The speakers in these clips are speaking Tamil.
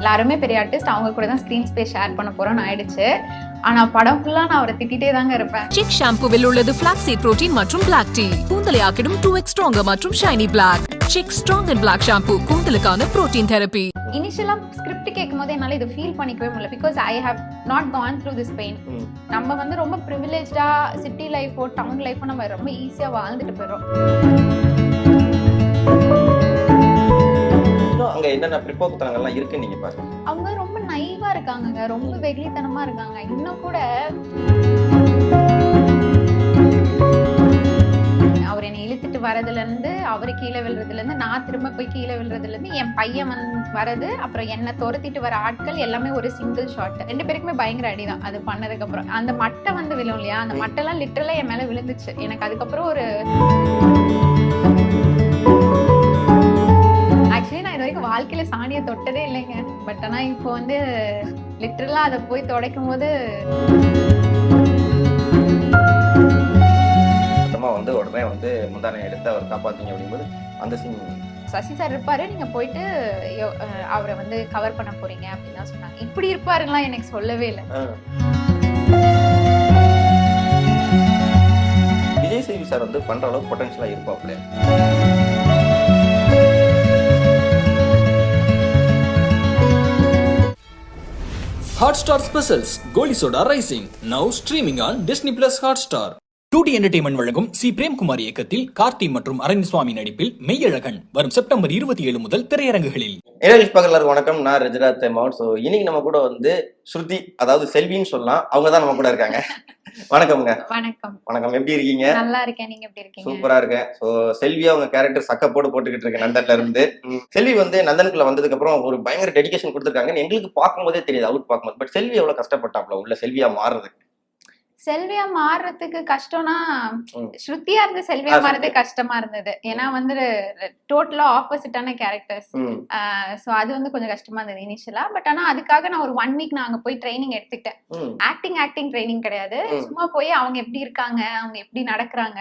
எல்லாருமே பெரிய ஆர்டிஸ்ட், அவங்க கூட தான் ஸ்கிரீன் ஸ்பேஸ் ஷேர் பண்ண போறோம்னு ஆயிடுச்சு. ஆனா படம் ஃபுல்லா நான் அவரை திட்டிட்டே தாங்க இருப்பேன். சிக் ஷாம்புவில் உள்ளது ஃபிளாக்ஸீட் புரோட்டீன் மற்றும் பிளாக் டீ. கூந்தலை ஆக்கிடும் 2x ஸ்ட்ராங்கர் மற்றும் shiny black. Chik strong and black shampoo கூந்தலுக்கான புரோட்டீன் தெரப்பி. இனிஷியலா ஸ்கிரிப்ட் கேட்கும்போது என்னால இதை ஃபீல் பண்ணிக்கவே முடியல. Because I have not gone through this pain. நம்ம வந்து ரொம்ப ப்ரிவிலேஜ்டா சிட்டி லைஃபோ டவுன் லைஃபோ நம்ம ரொம்ப ஈஸியா வாழ்ந்துட்டு போயிடும். அங்க என்னென்ன பிற்போக்குத்தனங்கள்லாம் இருக்கு நீங்க பாருங்க. அவங்க ரொம்ப நைவா இருக்காங்க, ரொம்ப வெகுளித்தனமா இருக்காங்க. இன்னும் கூட அவர் என்னை இழுத்துட்டு வரதுல இருந்து, அவரு கீழே விழுறதுல இருந்து, நான் திரும்ப போய் கீழே விழுறதுல இருந்து, என் பையன் வரது, அப்புறம் என்ன துரத்திட்டு வர ஆட்கள் எல்லாமே ஒரு சிங்கிள் ஷாட். 2 பேருக்குமே பயங்கர அடிதான் அது பண்ணதுக்கு அப்புறம். அந்த மட்டை வந்து விழும் இல்லையா, அந்த மட்டை எல்லாம் லிட்டரலா என் மேல விழுந்துச்சு. எனக்கு அதுக்கப்புறம் ஒரு ஆக்சுவலி நான் இது வரைக்கும் வாழ்க்கையில சாணியை தொட்டதே இல்லைங்க. பட் ஆனா இப்போ வந்து லிட்டரலா அதை போய் துடைக்கும் போது வந்து உடனே வந்து முந்தானை எடுத்து அவர் காப்பாத்தீங்க அப்படிங்கும்போது அந்த சீன் சசி சார் இருப்பாரு, நீங்க போயிட்டு அவரை வந்து கவர் பண்ண போறீங்க அப்படின்னு தான் சொன்னாங்க. இப்படி இருப்பாருங்களா எனக்கு சொல்லவே இல்லை. விஜய் சேவி சார் வந்து பண்ற அளவுக்கு பொட்டன்ஷியலா இருப்பாப்ல. Hotstar Specials Goli Soda rising now streaming on Disney Plus Hotstar. 2D Entertainment வழங்கும் சி பிரேம்குமார் இயக்கத்தில் கார்த்தி மற்றும் அரவிந்த்சுவாமி நடிப்பில் மெய்யழகன் வரும் செப்டம்பர் 27 முதல் திரையரங்குகளில். எல்லாருக்கும் வணக்கம், நான் ரஜிராத் மவுட். ஸோ இன்னைக்கு நம்ம கூட வந்து ஸ்ருதி, அதாவது செல்வின்னு சொல்லலாம், அவங்க தான் நம்ம கூட இருக்காங்க. வணக்கம்ங்க. வணக்கம். வணக்கம், எப்படி இருக்கீங்க? நல்லா இருக்கேன், நீங்க எப்படி இருக்கீங்க? சூப்பரா இருக்கேன். ஸோ செல்வி அவங்க கேரக்டர் சக்கப்போடு போட்டுக்கிட்டு இருக்கு நந்தன்ல இருந்து. செல்வி வந்து நந்தனுக்குள்ள வந்ததுக்கு அப்புறம் ஒரு பயங்கர டெடிகேஷன் கொடுத்துருக்காங்க. எங்களுக்கு பார்க்கும்போதே தெரியுது, அவுட் பார்க்கும்போது. பட் செல்வி எவ்வளவு கஷ்டப்பட்டாப்ல உள்ள செல்வியா மாறுறதுக்கு. செல்வியா மாறுறதுக்கு கஷ்டம்னா, ஸ்ருதியா இருந்து செல்வியா மாறுறது கஷ்டமா இருந்தது. ஏன்னா வந்து டோட்டலா ஆப்போசிட்டான கேரக்டர்ஸ். சோ அது வந்து கொஞ்சம் கஷ்டமா இருந்தது இனிஷியலா. பட் ஆனா அதுக்காக நான் ஒரு 1 வீக் நான் அங்க போய் ட்ரைனிங் எடுத்துக்கிட்டேன். ஆக்டிங் ட்ரைனிங் கிடையாது, சும்மா போய் அவங்க எப்படி இருக்காங்க, அவங்க எப்படி நடக்கிறாங்க,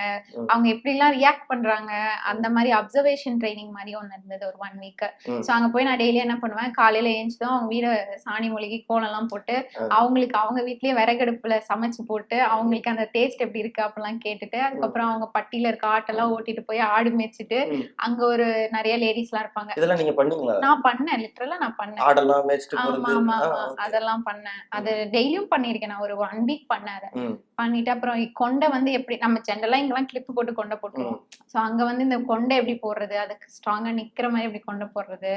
அவங்க எப்படி எல்லாம் ரியாக்ட் பண்றாங்க, அந்த மாதிரி அப்சர்வேஷன் ட்ரைனிங் மாதிரி ஒண்ணு இருந்தது ஒரு 1 வீக். சோ அங்க போய் நான் டெய்லி என்ன பண்ணுவேன், காலையில ஏஞ்சுதான் அவங்க வீட சாணி மொழிகி கோலம் எல்லாம் போட்டு, அவங்களுக்கு அவங்க வீட்லயே விறகடுப்புல சமைச்சு போட்டு, அவங்களுக்கு அந்த டேஸ்ட் எப்படி இருக்கு அப்படிலாம் கேட்டுட்டு, அதுக்கப்புறம் அவங்க பட்டியில இருக்க ஆட்டெல்லாம் ஓட்டிட்டு போய் ஆடு மேய்ச்சிட்டு, அங்க ஒரு நிறைய லேடிஸ் எல்லாம் இருப்பாங்க. இதெல்லாம் நீங்க பண்ணீங்களா? நான் பண்ணேன், லிட்டரலா நான் பண்ணேன். ஆடெல்லாம் மேய்ச்சிட்டு போறது. ஆமா அதெல்லாம் பண்ணேன். அது டெய்லியும் பண்ணிருக்கேன். நான் ஒரு 1 வீக் பண்ணேன். அதை பண்ணிட்டு அப்புறம் கொண்டை வந்து எப்படி நம்ம ஜென்ரலா இங்கெல்லாம் கிளிப்பு போட்டு கொண்டை போட்டுருவோம். சோ அங்க வந்து இந்த கொண்டை எப்படி போடுறது, அதுக்கு ஸ்ட்ராங்கா நிக்கிற மாதிரி எப்படி கொண்டை போடுறது,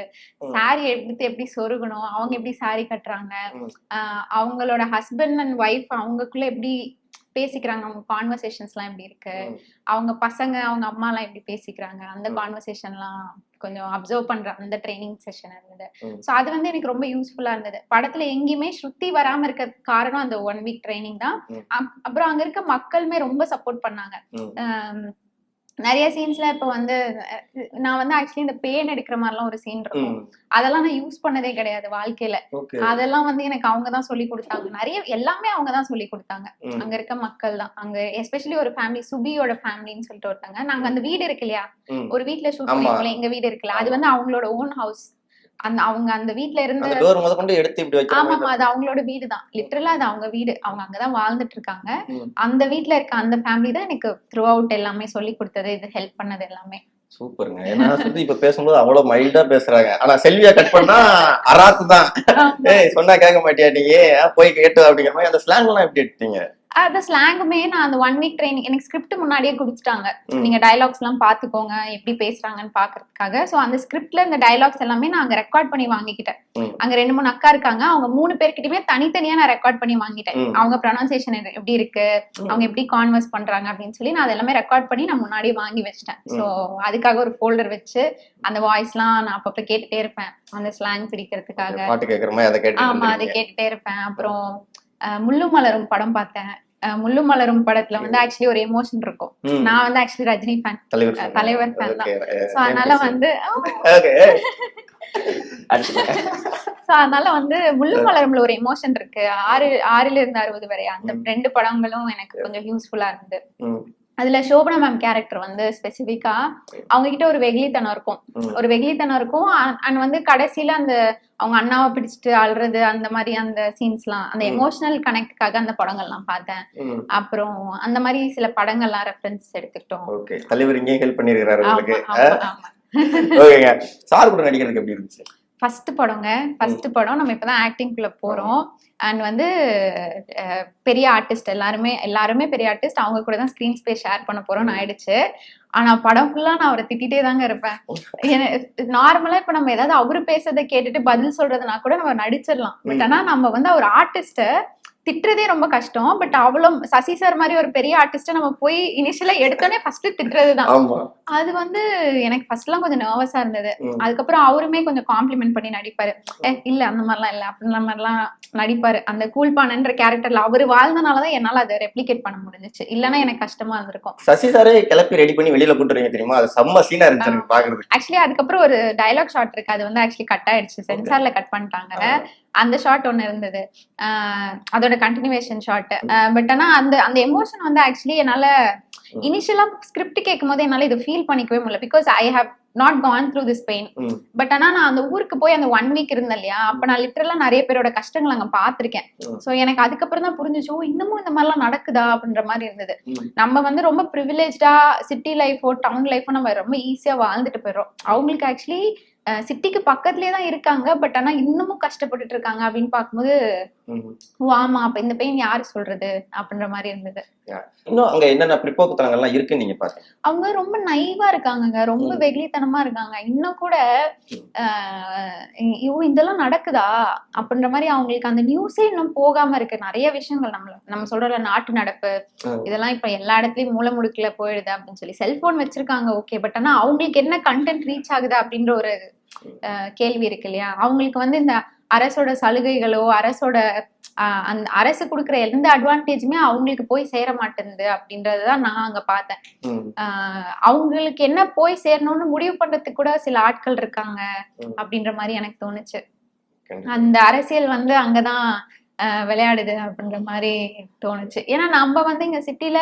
சாரி எடுத்து எப்படி சொருகணும், அவங்க எப்படி சாரி கட்டுறாங்க, அவங்களோட ஹஸ்பண்ட் அண்ட் ஒய்ஃப் அவங்களுக்குள்ள எப்படி பேசிக்கிறாங்க, அவங்க கான்வர்சேஷன்ஸ் எல்லாம் எப்படி இருக்கு, அவங்க பசங்க அவங்க அம்மா எல்லாம் எப்படி பேசிக்கிறாங்க, அந்த கான்வர்சேஷன் எல்லாம் கொஞ்சம் அப்சர்வ் பண்ற அந்த ட்ரைனிங் செஷன் இருந்தது. சோ அது வந்து எனக்கு ரொம்ப யூஸ்ஃபுல்லா இருந்தது. படத்துல எங்கேயுமே ஸ்ருதி வராம இருக்க காரணம் அந்த 1 வீக் ட்ரைனிங் தான். அப்புறம் அங்க இருக்க மக்களுமே ரொம்ப சப்போர்ட் பண்ணாங்க. நிறைய சீன்ஸ்ல இப்ப வந்து நான் வந்து ஆக்சுவலி இந்த பேன் எடுக்கிற மாதிரிலாம் ஒரு சீன் இருக்கும், அதெல்லாம் நான் யூஸ் பண்ணதே கிடையாது வாழ்க்கையில. அதெல்லாம் வந்து எனக்கு அவங்கதான் சொல்லி கொடுத்தாங்க. நிறைய எல்லாமே அவங்கதான் சொல்லி கொடுத்தாங்க. அங்க இருக்க மக்கள் தான். அங்க எஸ்பெஷலி ஒரு ஃபேமிலி, சுபியோட ஃபேமிலின்னு சொல்லிட்டு ஒருத்தாங்க. நாங்க அந்த வீடு இருக்கு இல்லையா, ஒரு வீட்டுல ஷூட் பண்ணுவோம்ல, எங்க வீடு இருக்குல்ல, அது வந்து அவங்களோட ஓன் ஹவுஸ். அவங்க அந்த வீட்ல இருந்து ஆமா அது அவங்களோட வீடு தான். லிட்டரலா அது அவங்க வீடு, அவங்க அங்கதான் வாழ்ந்துட்டு இருக்காங்க. அந்த வீட்ல இருக்க அந்த ஃபேமிலி தான் எனக்கு த்ரூ அவுட் எல்லாமே சொல்லி கொடுத்தது, இது ஹெல்ப் பண்ணது எல்லாமே. சூப்பருங்க. ஏன்னா சுத்தி இப்ப பேசும்போது அவ்வளவு மைல்டா பேசுறாங்க. ஆனா செல்வியா கட் பண்ணா அராத்து தான். ஏய் சொன்னா கேட்க மாட்டியா நீ, போய் கேட்டு அப்படிங்கிற மாதிரி. அந்த ஸ்லாங் எல்லாம் எப்படி எடுத்தீங்க? அந்த ஸ்லாங்குமே நான் அந்த 1 வீக் ட்ரைனிங் எனக்கு ஸ்கிரிப்ட் முன்னாடியே குடிச்சிட்டாங்க. நீங்க டயலாக்ஸ் எல்லாம் பாத்துக்கோங்க எப்படி பேசுறாங்கன்னு பாக்குறதுக்காக. சோ அந்த ஸ்கிரிப்ட்ல இந்த டயலாக்ஸ் எல்லாமே நான் அங்க ரெக்கார்ட் பண்ணி வாங்கிக்கிட்டேன். அங்க 2-3 அக்கா இருக்காங்க, அவங்க 3 பேர்கிட்டயுமே தனித்தனியா நான் ரெக்கார்ட் பண்ணி வாங்கிட்டேன். அவங்க ப்ரொனன்சியேஷன் எப்படி இருக்கு, அவங்க எப்படி கான்வர்ஸ் பண்றாங்க அப்படின்னு சொல்லி நான் அதெல்லாமே ரெக்கார்ட் பண்ணி நான் முன்னாடியே வாங்கி வச்சிட்டேன். சோ அதுக்காக ஒரு ஃபோல்டர் வச்சு அந்த வாய்ஸ் எல்லாம் நான் அப்பப்ப கேட்டுட்டே இருப்பேன், அந்த ஸ்லாங் பிடிக்கிறதுக்காக. ஆமா அதை கேட்டுட்டே இருப்பேன். அப்புறம் முள்ளும் மலரும் படம் பார்த்தேன். முள்ளும் மலரும் படத்துல வந்து ஆக்சுவலி ஒரு எமோஷன் இருக்கும். நான் வந்து ஆக்சுவலி ரஜினி ஃபேன், தலைவர் ஃபேன் தான். சோ அதனால வந்து அதனால வந்து முள்ளும் மலரும்ல ஒரு எமோஷன் இருக்கு. 6 இருந்து 60 வரை அந்த 2 படங்களும் எனக்கு கொஞ்சம் யூஸ்ஃபுல்லா இருந்தது. அதுல சோபனா மேம் கேரக்டர் வந்து ஸ்பெசிபிக்கா அவங்க கிட்ட ஒரு வெகுளித்தனம் இருக்கும் அண்ட் வந்து கடைசியில அந்த அவங்க அண்ணாவை பிடிச்சிட்டு அழுறது அந்த மாதிரி அந்த சீன்ஸ்லாம் அந்த எமோஷனல் கனெக்டுக்காக அந்த படங்கள்லாம் பார்த்தேன். அப்புறம் அந்த மாதிரி சில படங்கள்லாம் ரெஃபரன்ஸ் எடுத்துக்கிட்டோம். ஓகே, தலைவர் இங்கே ஹெல்ப் பண்ணிருக்காரு உங்களுக்கு. ஆமா. ஓகேங்க, சார் கூட நடிக்கிறதுக்கு எப்படி இருந்துச்சு? ஃபர்ஸ்ட் படம் நம்ம இப்பதான் ஆக்டிங்குள்ள போறோம். அண்ட் வந்து பெரிய ஆர்டிஸ்ட் எல்லாருமே பெரிய ஆர்டிஸ்ட், அவங்க கூட தான் ஸ்கிரீன் ஸ்பேஸ் ஷேர் பண்ண போறோம்னு ஆயிடுச்சு. ஆனா படம் ஃபுல்லா நான் அவரை திட்டிட்டே தாங்க இருப்பேன். நார்மலா இப்ப நம்ம ஏதாவது அவரு பேசுறதை கேட்டுட்டு பதில் சொல்றதுனா கூட நம்ம நடிச்சிடலாம். பட் ஆனா நம்ம வந்து அவர் ஆர்டிஸ்ட திட்டுறதே ரொம்ப கஷ்டம். பட் அவ்வளவு சசி சார் மாதிரி ஒரு பெரிய ஆர்டிஸ்ட நம்ம போய் இனிஷியலா எடுத்தோடனே ஃபர்ஸ்ட் திட்டுறதுதான். அது வந்து எனக்கு ஃபர்ஸ்ட் எல்லாம் கொஞ்சம் நர்வஸா இருந்தது. அதுக்கப்புறம் அவருமே கொஞ்சம் காம்ப்ளிமெண்ட் பண்ணி நடிப்பாரு. இல்ல அந்த மாதிரிலாம் இல்ல அப்படின்ற மாதிரிலாம் நடிப்பாரு. அந்த கூல்பானன்ற கேரக்டர்ல அவரு வாழ்ந்தனாலதான் என்னால அதை ரெப்ளிகேட் பண்ண முடிஞ்சிச்சு. இல்லன்னா எனக்கு கஷ்டமா இருந்திருக்கும். சசி சாரே கிளப்பி ரெடி பண்ணி வெளியில கூட்டுறீங்க தெரியுமா? அது செம்ம சீனா இருந்துச்சு பாக்குறது. ஆக்சுவலி அதுக்கப்புறம் ஒரு டயலாக் ஷாட் இருக்கு, அது வந்து ஆக்சுவலி கட் ஆயிடுச்சு, சென்சார்ல கட் பண்ணிட்டாங்க. அந்த ஷாட் ஒண்ணு இருந்தது, அதோட கண்டினியூவேஷன் ஷாட். பட் ஆனா அந்த எமோஷன் வந்து ஆக்சுவலி என்னால இனிஷியலா ஸ்கிரிப்ட் கேட்கும் போது என்னால இதை ஃபீல் பண்ணிக்கவே முடியல. Because I have not gone through this pain. But ஆனா நான் அந்த ஊருக்கு போய் அந்த 1 வீக் இருந்தேன் இல்லையா, அப்ப நான் லிட்டரலா நிறைய பேரோட கஷ்டங்கள் அங்க பாத்திருக்கேன். சோ எனக்கு அதுக்கப்புறம் தான் புரிஞ்சுச்சு, இன்னமும் இந்த மாதிரி எல்லாம் நடக்குதா அப்படின்ற மாதிரி இருந்தது. நம்ம வந்து ரொம்ப ப்ரிவிலேஜ்டா சிட்டி லைஃபோ டவுன் லைஃபோ நம்ம ரொம்ப ஈஸியா வாழ்ந்துட்டு போயிடுறோம். அவங்களுக்கு ஆக்சுவலி சிட்டிக்கு பக்கத்துலயே தான் இருக்காங்க, பட் ஆனா இன்னமும் கஷ்டப்பட்டுட்டு இருக்காங்க அப்படின்னு பாக்கும்போது ஆமா அப்ப இந்த பெயின் யாரு சொல்றது அப்படின்ற மாதிரி இருந்தது. இன்னும் அங்க என்னென்ன பிற்போக்குத்தனங்கள்லாம் இருக்கு நீங்க பாத்தீங்க? அவங்க ரொம்ப நைவா இருக்காங்க, ரொம்ப வெகுளித்தனமா இருக்காங்க. இன்னும் கூட இதெல்லாம் நடக்குதா அப்படின்ற மாதிரி அவங்களுக்கு அந்த நியூஸே இன்னும் போகாம இருக்கு. நிறைய விஷயங்கள் நம்ம சொல்ற நாட்டு நடப்பு இதெல்லாம் இப்ப எல்லா இடத்துலயும் மூல முடுக்குல போயிடுது அப்படின்னு சொல்லி செல்போன் வச்சிருக்காங்க. ஓகே, பட் ஆனா அவங்களுக்கு என்ன கண்டென்ட் ரீச் ஆகுது அப்படின்ற ஒரு கேள்வி இருக்கு இல்லையா. அவங்களுக்கு வந்து இந்த அரசோட சலுகைகளோ அரசோட அந்த அரசு கொடுக்குற எந்த அட்வான்டேஜுமே அவங்களுக்கு போய் சேர மாட்டேங்குது அப்படின்றதுதான் நான் அங்க பார்த்தேன். அவங்களுக்கு என்ன போய் சேரணும்னு முடிவு பண்றதுக்கு கூட சில ஆட்கள் இருக்காங்க அப்படின்ற மாதிரி எனக்கு தோணுச்சு. அந்த அரசியல் வந்து அங்கதான் விளையாடுது அப்படின்ற மாதிரி தோணுச்சு. ஏன்னா நம்ம வந்து இங்க சிட்டில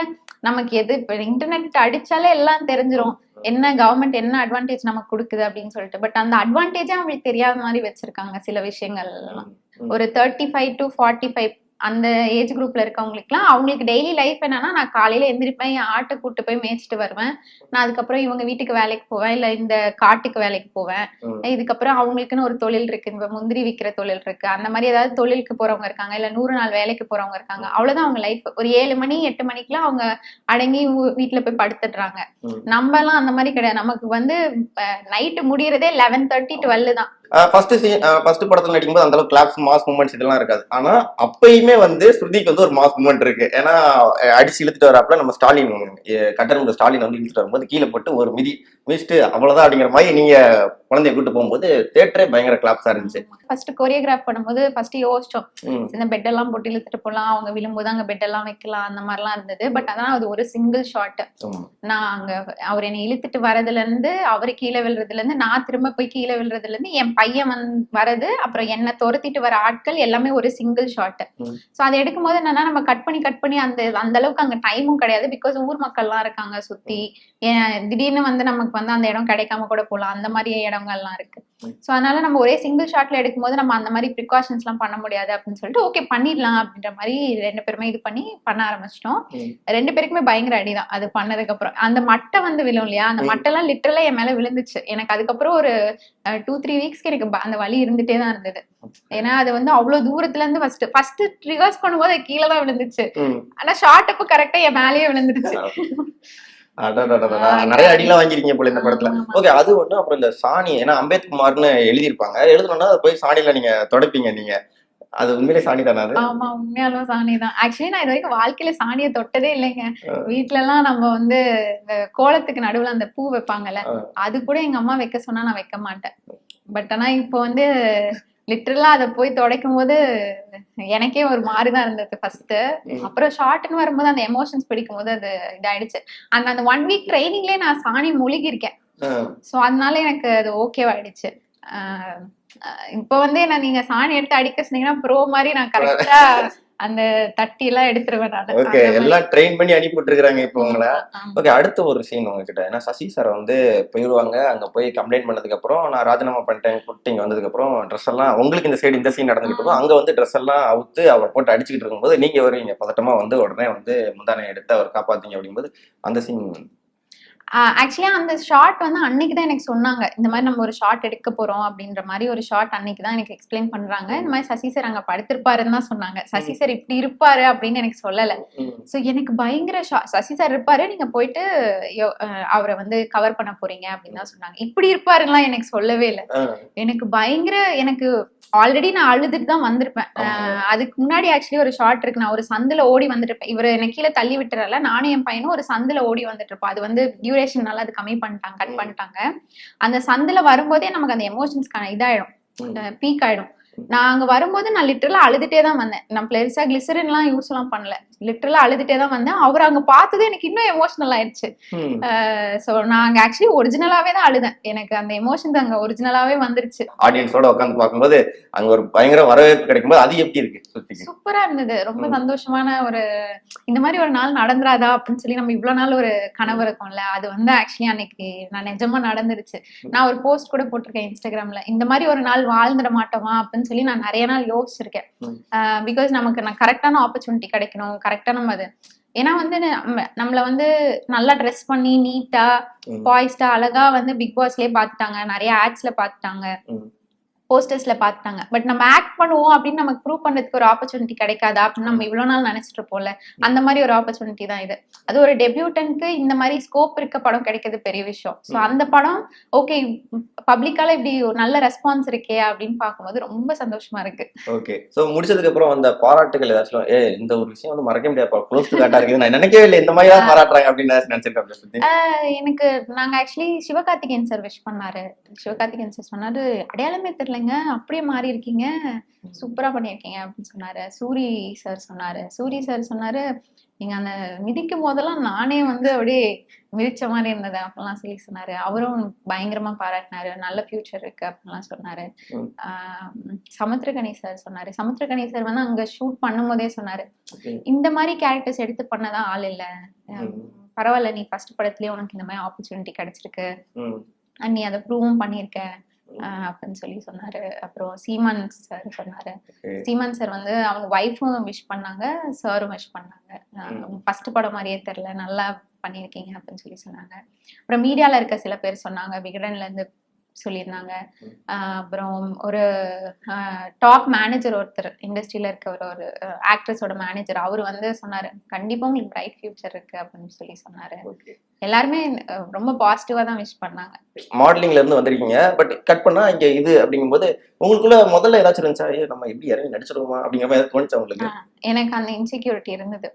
நமக்கு எது இப்ப இன்டர்நெட் அடிச்சாலே எல்லாம் தெரிஞ்சிரும், என்ன கவர்மெண்ட் என்ன அட்வான்டேஜ் நமக்கு கொடுக்குது அப்படின்னு சொல்லிட்டு. பட் அந்த அட்வான்டேஜே அவங்களுக்கு தெரியாத மாதிரி வச்சிருக்காங்க சில விஷயங்கள் எல்லாம். ஒரு 35 to 45 அந்த ஏஜ் குரூப்ல இருக்கவங்களுக்குலாம் அவங்களுக்கு டெய்லி லைஃப் என்னன்னா, நான் காலையில எந்திரிப்பேன், என் ஆட்டை கூட்டு போய் மேய்ச்சிட்டு வருவேன், நான் அதுக்கப்புறம் இவங்க வீட்டுக்கு வேலைக்கு போவேன், இல்ல இந்த காட்டுக்கு வேலைக்கு போவேன். இதுக்கப்புறம் அவங்களுக்குன்னு ஒரு தொழில் இருக்கு, இந்த முந்திரி விற்கிற தொழில் இருக்கு, அந்த மாதிரி ஏதாவது தொழிலுக்கு போறவங்க இருக்காங்க, இல்ல 100 நாள் வேலைக்கு போறவங்க இருக்காங்க. அவ்வளவுதான் அவங்க லைஃப். ஒரு 7 மணி 8 மணிக்குலாம் அவங்க அடங்கி வீட்டுல போய் படுத்துடுறாங்க. நம்ம எல்லாம் அந்த மாதிரி கிடையாது. நமக்கு வந்து நைட்டு முடியறதே 11:30 12 தான். ஃபர்ஸ்ட் படத்துல நடிக்கும்போது அந்த அளவுக்கு கிளாப்ஸ் மாஸ் மூமெண்ட்ஸ் இதெல்லாம் இருக்காது. ஆனா அப்பயுமே வந்து ஸ்ருதிக்கு வந்து ஒரு மாஸ் மூமெண்ட் இருக்கு. ஏன்னா அடிச்சு இழுத்துட்டு வரப்பல நம்ம ஸ்டாலின் கட்டணம் ஸ்டாலின் வந்து இழுத்துட்டு வரும்போது கீழே போட்டு ஒரு மிதிச்சுட்டு அவ்வளவுதான் அப்படிங்கிற மாதிரி நீங்க குழந்தைய கூட்டு போகும்போது தியேட்டரே பயங்கர கிளாப்ஸா இருந்துச்சு. ஃபர்ஸ்ட் கோரியோகிராஃப் பண்ணும்போது ஃபர்ஸ்ட் யோசிச்சோம், இந்த பெட் எல்லாம் போட்டு இழுத்துட்டு போலாம், அவங்க விழும்போது அங்க பெட் எல்லாம் வைக்கலாம், அந்த மாதிரி எல்லாம் இருந்தது. பட் அதான் அது ஒரு சிங்கிள் ஷாட். நான் அங்க அவர் என்னை இழுத்துட்டு வரதுல இருந்து அவரு கீழே விழுறதுல இருந்து நான் திரும்ப போய் கீழே விழுறதுல இருந்து என் பையன் வரது அப்புறம் என்ன துரத்திட்டு வர ஆட்கள் எல்லாமே ஒரு சிங்கிள் ஷாட். சோ அதை எடுக்கும் போது என்னன்னா நம்ம கட் பண்ணி அந்த அளவுக்கு அங்க டைமும் கிடையாது. பிகாஸ் ஊர் மக்கள் எல்லாம் இருக்காங்க சுத்தி, திடீர்னு வந்து நமக்கு வந்து அந்த இடம் கிடைக்காம கூட போலாம், அந்த மாதிரி இடங்கள்லாம் இருக்கு. சோ அதனால நம்ம ஒரே சிங்கிள் ஷாட்ல எடுக்கும் போது நம்ம அந்த மாதிரி ப்ரிகாஷன்ஸ் எல்லாம் பண்ண முடியாது அப்படின்னு சொல்லிட்டு ஓகே பண்ணிடலாம் அப்படின்ற மாதிரி 2 பேருமே இது பண்ண ஆரம்பிச்சிட்டோம். 2 பேருக்குமே பயங்கர அடிதான். அது பண்ணதுக்கு அப்புறம் அந்த மட்டை வந்து விழும் இல்லையா, அந்த மட்டை எல்லாம் லிட்டரலா என் மேல விழுந்துச்சு. எனக்கு அதுக்கப்புறம் ஒரு 2-3 வீக்ஸ்க்கு எனக்கு அந்த வலி இருந்துட்டே தான் இருந்தது. ஏன்னா அது வந்து அவ்வளவு தூரத்துல இருந்து ஃபர்ஸ்ட் ரிவர்ஸ் பண்ணும்போது கீழே தான் விழுந்துச்சு. ஆனா ஷார்ட் அப்ப கரெக்டா என் மேலேயே விழுந்துருச்சு. நிறைய அடிலாம் வாங்கிருக்கீங்க போல இந்த படத்துல. ஓகே, அது ஒண்ணு. அப்புறம் இந்த சாணி, ஏன்னா அம்பேத்குமார்னு எழுதியிருப்பாங்க, எழுதணும்னா போய் சாணியில நீங்க தொடப்பீங்க, நீங்க அது உண்மையிலே சாணி தானே? அது ஆமா, உண்மையாலும் சாணி தான். ஆக்சுவலி நான் இது வரைக்கும் வாழ்க்கையில சாணியை தொட்டதே இல்லைங்க. வீட்டுல எல்லாம் நம்ம வந்து இந்த கோலத்துக்கு நடுவுல அந்த பூ வைப்பாங்கல்ல, அது கூட எங்க அம்மா வைக்க சொன்னா நான் வைக்க மாட்டேன். பட் ஆனா இப்போ வந்து லிட்டரலா அதை போய் துடைக்கும் போது எனக்கே ஒரு மாதிரிதான் இருந்தது ஃபர்ஸ்ட். அப்புறம் ஷார்ட்னு வரும்போது அந்த எமோஷன்ஸ் பிடிக்கும் போது அது இதாயிடுச்சு. அந்த 1 வீக் ட்ரைனிங்லயே நான் சாணி முழுகி இருக்கேன். சோ அதனால எனக்கு அது ஓகேவாயிடுச்சு. இப்ப வந்து என்ன நீங்க சாணி எடுத்து அடிக்க சொன்னீங்கன்னா ப்ரோ மாதிரி நான் கரெக்டா அந்த தட்டி எல்லாம் எடுத்துருவேன் நானு. ஓகே, அந்த மாதிரி. எல்லாம் ட்ரெயின் பண்ணி அனுப்பி விட்டுருக்காங்க இப்போ உங்களை. ஆமா. ஓகே, அடுத்த ஒரு சீன் உங்ககிட்ட, ஏன்னா சசி சார் வந்து போயிடுவாங்க, அங்க போய் கம்ப்ளைண்ட் பண்ணதுக்கு அப்புறம் நான் ராஜினாமா பண்ணிட்டேன் கூப்பிட்டு இங்க வந்ததுக்கு அப்புறம் ட்ரெஸ் எல்லாம் உங்களுக்கு இந்த சைடு இந்த சீன் நடந்துகிட்டு இருக்கும், அங்க வந்து ட்ரெஸ் எல்லாம் அவுத்து அவர் போட்டு அடிச்சுக்கிட்டு இருக்கும்போது நீங்க வருவீங்க பதட்டமா வந்து உடனே வந்து முந்தானை எடுத்து அவர் காப்பாத்தீங்க அப்படிங்கும்போது அந்த சீன். ஆக்சுவலா அந்த ஷார்ட் வந்து அன்னைக்குதான் எனக்கு சொன்னாங்க, இந்த மாதிரி நம்ம ஒரு ஷார்ட் எடுக்க போறோம் அப்படின்ற மாதிரி ஒரு ஷார்ட் அன்னைக்குதான் எனக்கு எக்ஸ்பிளைன் பண்றாங்க. இந்த மாதிரி சசி சார் அங்க படுத்திருப்பாருன்னு தான் சொன்னாங்க. சசி சார் இப்படி இருப்பாரு அப்படின்னு எனக்கு சொல்லல. சோ எனக்கு பயங்கர சசி சார் இருப்பாரு, நீங்க போயிட்டு அவரை வந்து கவர் பண்ண போறீங்க அப்படின்னு தான் சொன்னாங்க. இப்படி இருப்பாருலாம் எனக்கு சொல்லவே இல்லை. எனக்கு பயங்கர, எனக்கு ஆல்ரெடி நான் அழுதுட்டு தான் வந்திருப்பேன். அதுக்கு முன்னாடி ஆக்சுவலி ஒரு ஷார்ட் இருக்கு, நான் ஒரு சந்துல ஓடி வந்துட்டு இருப்பேன், இவரு எனக்கு கீழே தள்ளி விட்டுறல, நானும் என் பையனும் ஒரு சந்துல ஓடி வந்துட்டு இருப்போம். அது வந்து டியூரேஷன்னால அது கம்மி பண்ணிட்டாங்க, கட் பண்ணிட்டாங்க. அந்த சந்துல வரும்போதே நமக்கு அந்த எமோஷன்ஸ்க்கான இதாயிடும், பீக் ஆயிடும். நான் அங்க வரும்போது நான் லிட்டரலா அழுதுட்டே தான் வந்தேன். நான் பெருசா கிளிசரின் எல்லாம் யூஸ் எல்லாம் பண்ணல, லிட்டரலா அழுதுட்டே தான் வந்தேன். அவர் அங்க பார்த்ததே எனக்கு இன்னும் எமோஷனல் ஆயிடுச்சு. சோ நான் அங்க ஆக்சுவலி ஒரிஜினலாவே தான் அழுதேன், எனக்கு அந்த எமோஷன்ஸ் அங்க ஒரிஜினலாவே வந்துருச்சு. ஆடியன்ஸோட உட்காந்து பார்க்கும்போது அங்க ஒரு பயங்கர வரவேற்பு கிடைக்கும்போது அது எப்படி இருக்கு? சூப்பரா இருந்தது, ரொம்ப சந்தோஷமான ஒரு, இந்த மாதிரி ஒரு நாள் நடந்துராதா அப்படின்னு சொல்லி நம்ம இவ்வளவு நாள் ஒரு கனவு இருக்கும்ல, அது வந்து ஆக்சுவலி அன்னைக்கு நான் நிஜமா நடந்துருச்சு. நான் ஒரு போஸ்ட் கூட போட்டிருக்கேன் இன்ஸ்டாகிராம்ல, இந்த மாதிரி ஒரு நாள் வாழ்ந்துட மாட்டோமா அப்படின்னு சொல்லி நான் நிறைய நாள் யோசிச்சிருக்கேன். பிகாஸ் நமக்கு நான் கரெக்டான ஆப்பர்ச்சுனிட்டி கிடைக்கணும், கரெக்டா நம்ம அது, ஏன்னா வந்து நம்மள வந்து நல்லா ட்ரெஸ் பண்ணி நீட்டா பாய்ஸ்டா அழகா வந்து பிக் பாஸ்லயே பாத்துட்டாங்க, நிறைய ஆட்ஸ்ல பாத்துட்டாங்க, போஸ்டர்ஸ்ல பாத்துட்டாங்க. பட் நம்ம ஆக்ட் பண்ணுவோம் அப்படின்னு நமக்கு ப்ரூவ் பண்றதுக்கு ஒரு ஆப்பர்ச்சுனிட்டி கிடைக்காதா அப்படின்னு நம்ம இவ்வளவு நாள் நினைச்சிட்டு இருப்போம்ல, அந்த மாதிரி ஒரு ஆப்பர்ச்சுனிட்டி தான் இது. அது ஒரு டெபியூட்டனுக்கு இந்த மாதிரி ஸ்கோப் இருக்க படம் கிடைக்கிறது பெரிய விஷயம். சோ அந்த படம் ஓகே பப்ளிக்கால இப்படி ஒரு நல்ல ரெஸ்பான்ஸ் இருக்கே அப்படின்னு பார்க்கும்போது ரொம்ப சந்தோஷமா இருக்கு. ஓகே, சோ முடிச்சதுக்கு அப்புறம் அந்த பாராட்டுகள் ஏதாச்சும் இந்த ஒரு விஷயம் வந்து மறக்க முடியாது, க்ளோஸ் டு காட்டா இருக்கு, நான் நினைக்கவே இல்லை இந்த மாதிரி தான் பாராட்டுறாங்க அப்படின்னு நினைச்சிருக்கேன். எனக்கு நாங்க ஆக்சுவலி சிவகார்த்திகேயன் சார் விஷ் பண்ணாரு. சிவகார்த்திகேயன் சார் சொன்னாரு, அடையாளமே தெரியலங்க, அப்படியே மாறி இருக்கீங்க, சூப்பரா பண்ணிருக்கீங்க அப்படின்னு சொன்னாரு. சூரி சார் சொன்னாரு, நீங்க அந்த மிதிக்கும் போதெல்லாம் நானே வந்து அப்படியே மிதிச்ச மாதிரி இருந்தது அப்படிலாம் சொல்லி சொன்னாரு. அவரும் பயங்கரமா பாராட்டினாரு, நல்ல ஃபியூச்சர் இருக்கு அப்படின்லாம் சொன்னாரு. சமுத்திரகனி சார் வந்து அங்க ஷூட் பண்ணும் போதே சொன்னாரு, இந்த மாதிரி கேரக்டர்ஸ் எடுத்து பண்ணதான் ஆள் இல்ல, பரவாயில்ல நீ ஃபர்ஸ்ட் படத்துலயே உனக்கு இந்த மாதிரி ஆப்பர்ச்சுனிட்டி கிடைச்சிருக்கு, நீ அதை ப்ரூவும் பண்ணிருக்க அப்படின்னு சொல்லி சொன்னாரு. அப்புறம் சீமான் சார் வந்து அவங்க ஒய்ஃபும் விஷ் பண்ணாங்க, சாரும் விஷ் பண்ணாங்க. ஃபர்ஸ்ட் படம் மாதிரியே தெரியல, நல்லா பண்ணிருக்கீங்க அப்படின்னு சொல்லி சொன்னாங்க. அப்புறம் மீடியால இருக்க சில பேர் சொன்னாங்க, விகடன்ல இருந்து சொல்லியிருந்தாங்க. அப்புறம் ஒரு டாப் மேனேஜர் ஒருத்தர், இண்டஸ்ட்ரியில இருக்க ஒரு ஆக்ட்ரஸோட மேனேஜர், அவரு வந்து சொன்னாரு, கண்டிப்பா உங்களுக்கு பிரைட் ஃபியூச்சர் இருக்கு அப்படின்னு சொல்லி சொன்னாரு. எல்லாருமே ரொம்ப பாசிட்டிவா தான் விஷ் பண்ணாங்க. மாடலிங்ல இருந்து வந்திருக்கீங்க, பட் கட் பண்ணா இங்க இது அப்படிங்கும்போது உங்களுக்குள்ள முதல்ல ஏதாச்சும் இருந்துச்சா, நம்ம எப்படி இறங்கி நடிச்சிருவோமா அப்படிங்கிற மாதிரி தோணுச்சா உங்களுக்கு? எனக்கு அந்த இன்செக்யூரிட்டி இருந்தது,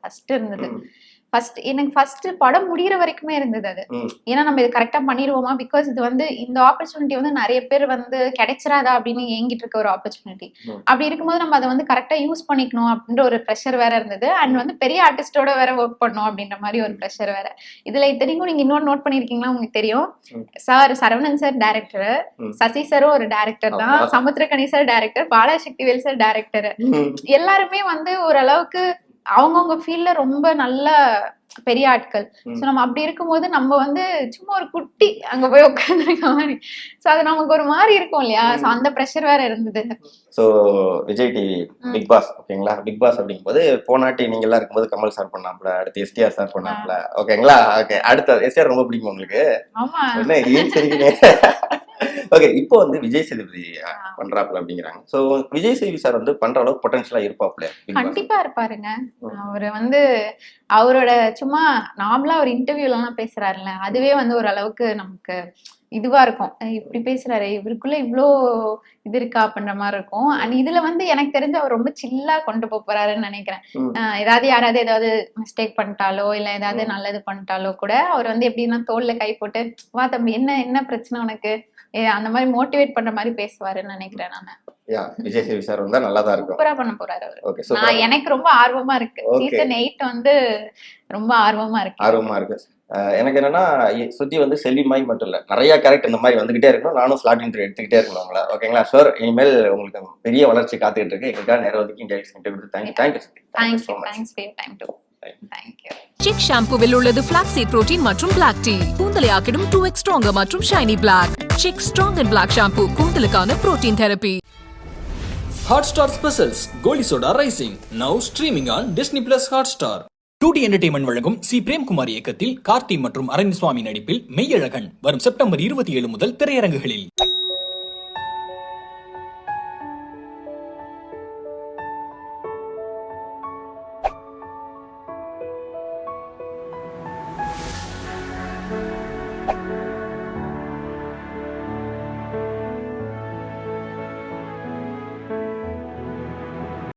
எனக்கு ஃபர்ஸ்ட் படம் முடிகிற வரைக்குமே இருந்தது அது. ஏன்னா நம்ம இது கரெக்டா பண்ணிடுவோமா, பிகாஸ் இது வந்து இந்த ஆப்பர்ச்சுனிட்டி வந்து நிறைய பேர் வந்து கிடைச்சிராதா அப்படின்னு ஏங்கிட்டு இருக்க ஒரு ஆப்பர்ச்சுனிட்டி. அப்படி இருக்கும்போது நம்ம அதை வந்து கரெக்டா யூஸ் பண்ணிக்கணும் அப்படின்ற ஒரு ப்ரெஷர் வேற இருந்தது. அண்ட் வந்து பெரிய ஆர்டிஸ்டோட வேற ஒர்க் பண்ணணும் அப்படின்ற மாதிரி ஒரு ப்ரெஷர் வேற. இதுல இத்தனைக்கும் நீங்க இன்னொரு நோட் பண்ணிருக்கீங்களா உங்களுக்கு தெரியும், sir Saravanan sir director, Sasi சாரும் ஒரு டைரக்டர் தான், Samuthirakani sir director, Balasakthivel sir director. எல்லாருமே வந்து ஓரளவுக்கு அவங்கவுங்க ஃபீல்ட்ல ரொம்ப நல்ல பெரிய ஆட்கள். சோ நம்ம அப்படி இருக்கும்போது நம்ம வந்து சும்மா ஒரு குட்டி அங்க போய் உட்கார்ந்துருக்க மாதிரி, சோ அது நமக்கு ஒரு மாதிரி இருக்கும் இல்லையா, சோ அந்த பிரஷர் வேற இருந்தது. So Vijay TV Bigg Boss ஓகேங்களா, பிக் பாஸ் அப்படிங்கும்போது போனாட்டி நீங்க எல்லாம் இருக்கும்போது கமல் சார் பண்ணாப்ல, அடுத்து எஸ்டிஆர் சார் பண்ணாப்ல, ஓகேங்களா. ஓகே, அடுத்த எஸ்டிஆர் ரொம்ப பிடிக்கும் உங்களுக்கு? ஆமா. ஓகே, இப்போ வந்து விஜய் சேதுபதி பண்றாப்ல அப்படிங்கிறாங்க. சோ விஜய் சேதுபதி சார் வந்து பண்ற அளவுக்கு பொட்டன்ஷியலா இருப்பாப்ல? கண்டிப்பா இருப்பாருங்க. அவரு வந்து அவரோட சும்மா நார்மலா ஒரு இன்டர்வியூல எல்லாம் பேசுறாருல்ல, அதுவே வந்து ஒரு அளவுக்கு நமக்கு இதுவா இருக்கும், இப்படி பேசுறாரு, இவருக்குள்ள இவ்வளோ இது இருக்கா அப்படின்ற மாதிரி இருக்கும். அண்ட் இதுல வந்து எனக்கு தெரிஞ்சு அவர் ரொம்ப சில்லா கொண்டு போறாருன்னு நினைக்கிறேன். யாராவது ஏதாவது மிஸ்டேக் பண்ணிட்டாலோ இல்ல ஏதாவது நல்லது பண்ணிட்டாலோ கூட அவர் வந்து எப்படின்னா தோல்ல கை போட்டு, வா தம்பி என்ன பிரச்சனை உனக்கு, அந்த மாதிரி மோட்டிவேட் பண்ற மாதிரி பேசுவாருன்னு நினைக்கிறேன் நானு. விஜய் சேதுபதி சார் வந்தா நல்லா தான் இருக்கும். சூப்பரா பண்ண போறாரு அவரு. எனக்கு ரொம்ப ஆர்வமா இருக்கு. சீசன் 8 வந்து ரொம்ப ஆர்வமா இருக்கு. எனக்கு என்னன்னா சுத்தி வந்து செல்விமாய் மட்டும் இல்ல, நிறைய கேரக்டர் இந்த மாதிரி வந்துகிட்டே இருக்கணும். நானும் ஸ்லாட் இன்டர்வியூ எடுத்துக்கிட்டே இருக்கணும் அவங்கள. ஓகேங்களா சார்? இனிமேல் உங்களுக்கு பெரிய வளர்ச்சி காத்துக்கிட்டு இருக்கு. எங்களுக்காக நேரம் ஒதுக்கி இன்டர்வியூ தேங்க்யூ சுத்தி. Thank you so much. Thanks for your time too. Thank you. Chik ஷாம்புவில் உள்ளது flaxseed புரோட்டீன் மற்றும் பிளாக் டீ. கூந்தலை ஆக்கிடும் 2x ஸ்ட்ராங்கர் மற்றும் shiny black. Chik strong and black shampoo கூந்தலுக்கான protein therapy. Hotstar Specials Goli Soda Rising now streaming on Disney Plus Hotstar. 2D entertainment வழங்கும் சி பிரேம்குமார் இயக்கத்தில் கார்த்தி மற்றும் அரவிந்த் சுவாமி நடிப்பில் மெய்யழகன் வரும் செப்டம்பர் 27 முதல் திரையரங்குகளில்.